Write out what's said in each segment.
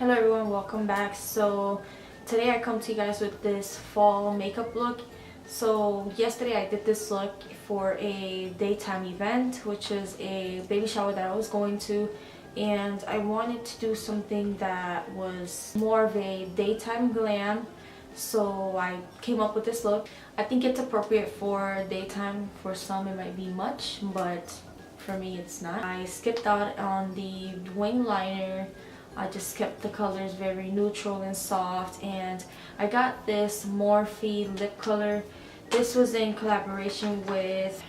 Hello everyone, welcome back. So today I come to you guys with this fall makeup look. So yesterday I did this look for a daytime event, which is a baby shower that I was going to, and I wanted to do something that was more of a daytime glam. So I came up with this look. I think it's appropriate for daytime. For some it might be much, but for me it's not. I skipped out on the wing liner. I just kept the colors very neutral and soft, and I got this Morphe lip color. This was in collaboration with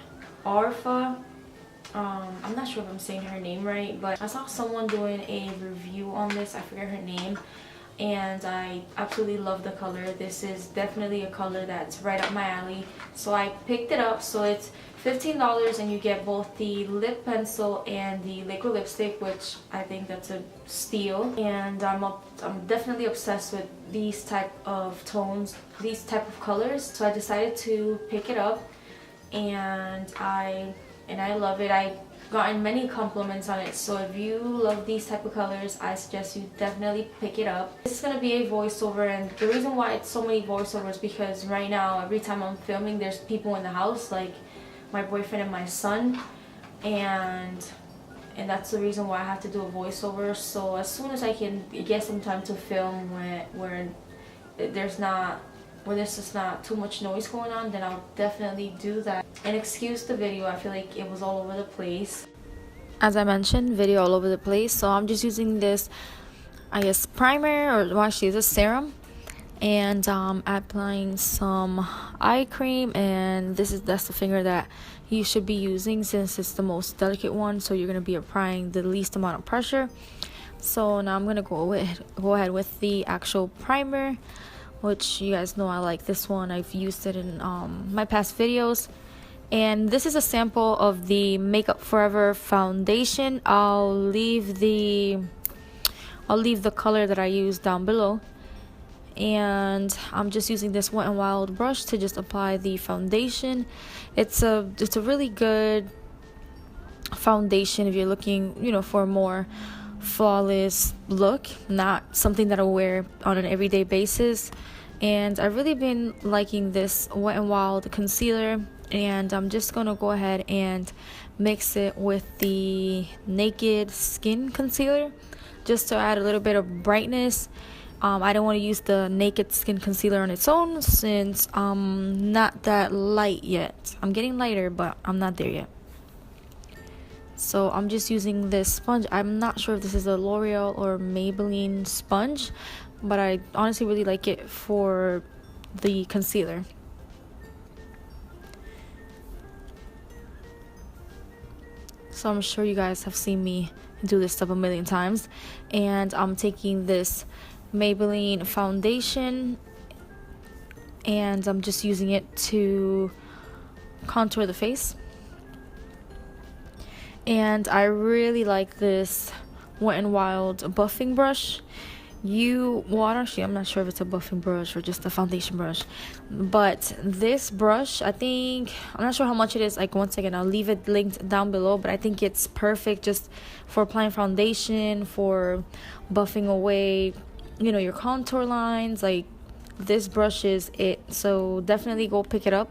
ourfa. I'm not sure if I'm saying her name right, but I saw someone doing a review on this. I forget her name, and I absolutely love the color. This is definitely a color that's right up my alley, so I picked it up. So it's $15 and you get both the lip pencil and the liquid lipstick, which I think that's a steal. And I'm definitely obsessed with these type of tones, these type of colors, so I decided to pick it up, and I love it. I've gotten many compliments on it, so if you love these type of colors, I suggest you definitely pick it up. This is going to be a voiceover, and the reason why it's so many voiceovers because right now every time I'm filming there's people in the house, like my boyfriend and my son, and that's the reason why I have to do a voiceover. So as soon as I can get some time to film where there's just not too much noise going on, then I'll definitely do that. And excuse the video, I feel like it was all over the place. As I mentioned, video all over the place, so I'm just using this, I guess, primer, or well, actually it's a serum, and applying some eye cream, and that's the finger that you should be using since it's the most delicate one, so you're going to be applying the least amount of pressure. So now I'm going to go ahead with the actual primer, which you guys know I like this one. I've used it in my past videos, and this is a sample of the Makeup Forever foundation. I'll leave the color that I use down below, and I'm just using this Wet n Wild brush to just apply the foundation. It's a really good foundation if you're looking, for a more flawless look, not something that I'll wear on an everyday basis. And I've really been liking this Wet n Wild concealer, and I'm just gonna go ahead and mix it with the Naked Skin concealer just to add a little bit of brightness. I don't want to use the Naked Skin concealer on its own since I'm not that light yet. I'm getting lighter, but I'm not there yet. So I'm just using this sponge. I'm not sure if this is a Loreal or Maybelline sponge, but I honestly really like it for the concealer. So I'm sure you guys have seen me do this stuff a million times. And I'm taking this Maybelline foundation, and I'm just using it to contour the face. And I really like this Wet n Wild buffing brush. Actually, I'm not sure if it's a buffing brush or just a foundation brush, but this brush, I'm not sure how much it is. Like, once again, I'll leave it linked down below, but I think it's perfect just for applying foundation, for buffing away your contour lines. Like, this brush is it. So definitely go pick it up,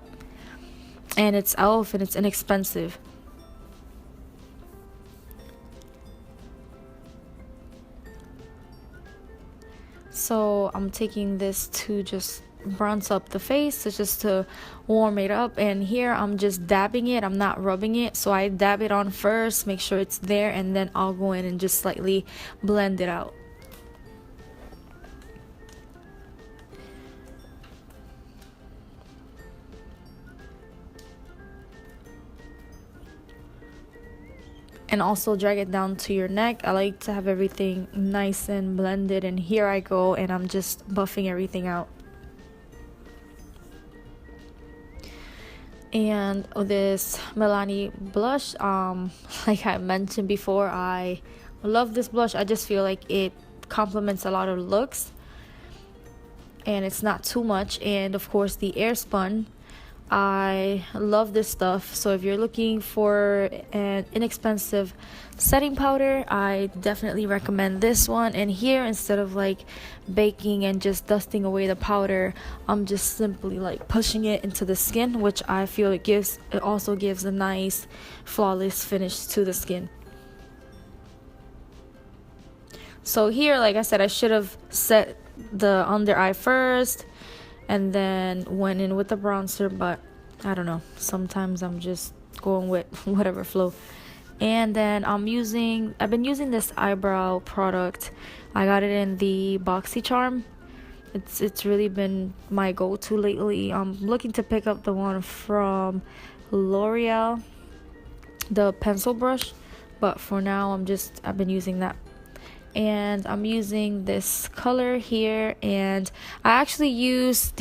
and it's e.l.f. and it's inexpensive. So I'm taking this to just bronze up the face, just to warm it up, and here I'm just dabbing it. I'm not rubbing it, so I dab it on first, make sure it's there, and then I'll go in and just slightly blend it out. And also drag it down to your neck. I like to have everything nice and blended, and here I go, and I'm just buffing everything out. And this Milani blush, like I mentioned before, I love this blush. I just feel like it complements a lot of looks, and it's not too much. And of course the Airspun I love this stuff. So if you're looking for an inexpensive setting powder, I definitely recommend this one. And here, instead of like baking and just dusting away the powder, I'm just simply like pushing it into the skin, which I feel it also gives a nice flawless finish to the skin. So here, like I said, I should have set the under eye first and then went in with the bronzer, but I don't know, sometimes I'm just going with whatever flow. And then I've been using this eyebrow product. I got it in the BoxyCharm. It's really been my go-to lately. I'm looking to pick up the one from Loreal, the pencil brush, but for now I've been using that. And I'm using this color here, and I actually use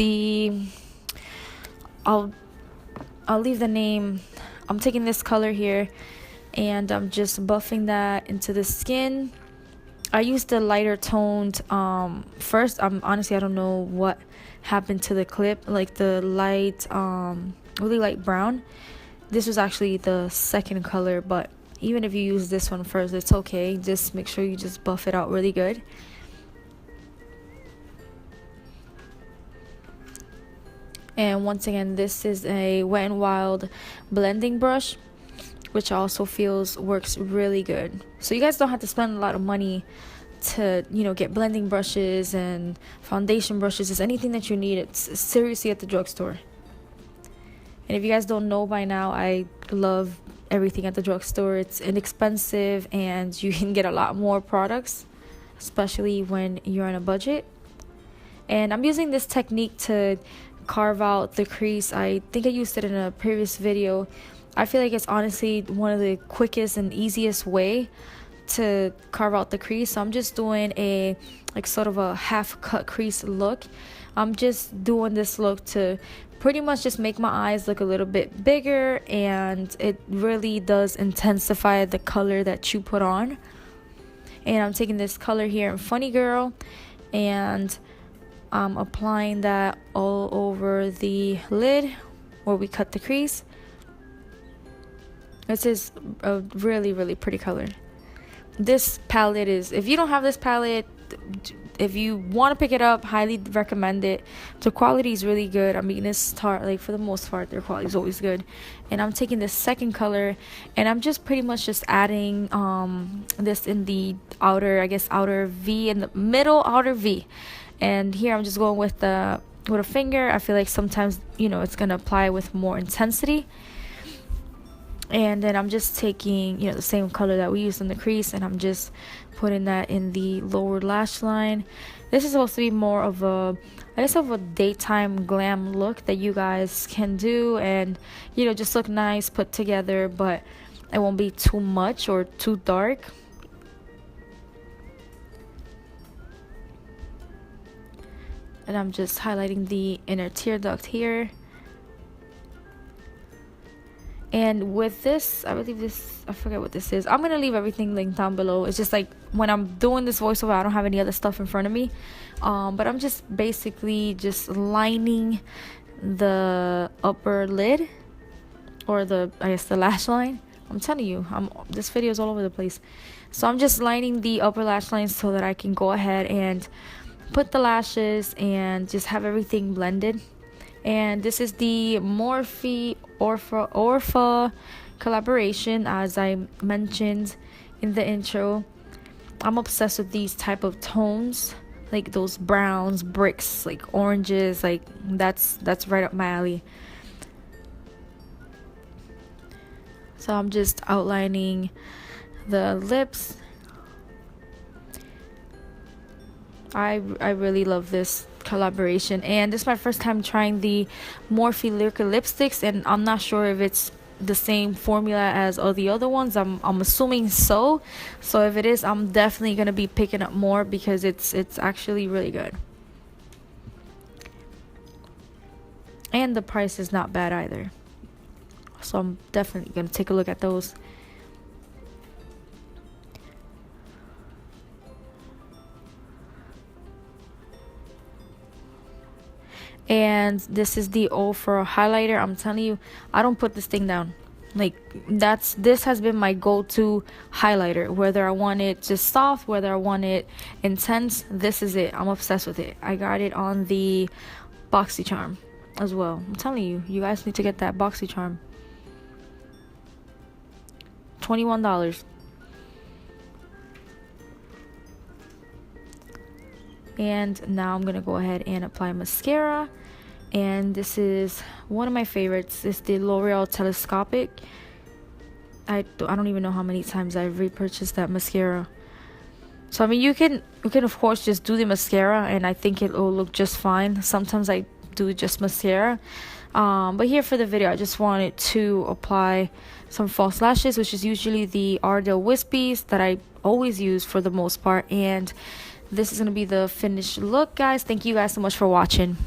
I'll leave the name. I'm taking this color here and I'm just buffing that into the skin. I used the lighter toned first. Honestly, I don't know what happened to the clip, like the light really light brown. This was actually the second color, but even if you use this one first, it's okay. Just make sure you just buff it out really good. And once again, this is a Wet n Wild blending brush, which also works really good. So you guys don't have to spend a lot of money to, get blending brushes and foundation brushes. It's anything that you need. It's seriously at the drugstore. And if you guys don't know by now, I love everything at the drugstore. It's inexpensive and you can get a lot more products, especially when you're on a budget. And I'm using this technique to carve out the crease. I think I used it in a previous video. I feel like it's honestly one of the quickest and easiest way to carve out the crease. So I'm just doing a sort of a half cut crease look. I'm just doing this look to pretty much just make my eyes look a little bit bigger, and it really does intensify the color that you put on. And I'm taking this color here in Funny Girl, and I'm applying that all over the lid where we cut the crease. This is a really, really pretty color. This palette if you don't have this palette, if you want to pick it up, highly recommend it. The quality is really good. I mean, it's for the most part, their quality is always good. And I'm taking this second color, and I'm just pretty much just adding this in the outer V, in the middle outer V. And here I'm just going with a finger. I feel like sometimes it's gonna apply with more intensity. And then I'm just taking, the same color that we used in the crease, and I'm just putting that in the lower lash line. This is supposed to be more of a daytime glam look that you guys can do and, just look nice, put together, but it won't be too much or too dark. And I'm just highlighting the inner tear duct here. And with this, I forget what this is. I'm going to leave everything linked down below. It's just like when I'm doing this voiceover, I don't have any other stuff in front of me. But I'm just basically just lining the upper lid, or the lash line. I'm telling you, this video is all over the place. So I'm just lining the upper lash line so that I can go ahead and put the lashes and just have everything blended. And this is the Morphe ourfa collaboration, as I mentioned in the intro. I'm obsessed with these type of tones, like those browns, bricks, like oranges, like that's right up my alley. So I'm just outlining the lips. I really love this collaboration, and this is my first time trying the Morphe Lyrical lipsticks, and I'm not sure if it's the same formula as all the other ones. I'm assuming so if it is, I'm definitely gonna be picking up more because it's actually really good, and the price is not bad either, so I'm definitely gonna take a look at those. And this is the ourfa highlighter. I'm telling you, I don't put this thing down. Like, this has been my go-to highlighter, whether I want it just soft, whether I want it intense. This is it. I'm obsessed with it. I got it on the BoxyCharm as well. I'm telling you, you guys need to get that BoxyCharm. $21. And now I'm gonna go ahead and apply mascara, and this is one of my favorites. It's the Loreal Telescopic. I don't even know how many times I've repurchased that mascara. So I mean, you can of course just do the mascara, and I think it will look just fine. Sometimes I do just mascara, but here for the video I just wanted to apply some false lashes, which is usually the Ardell wispies that I always use for the most part. And this is going to be the finished look, guys. Thank you guys so much for watching.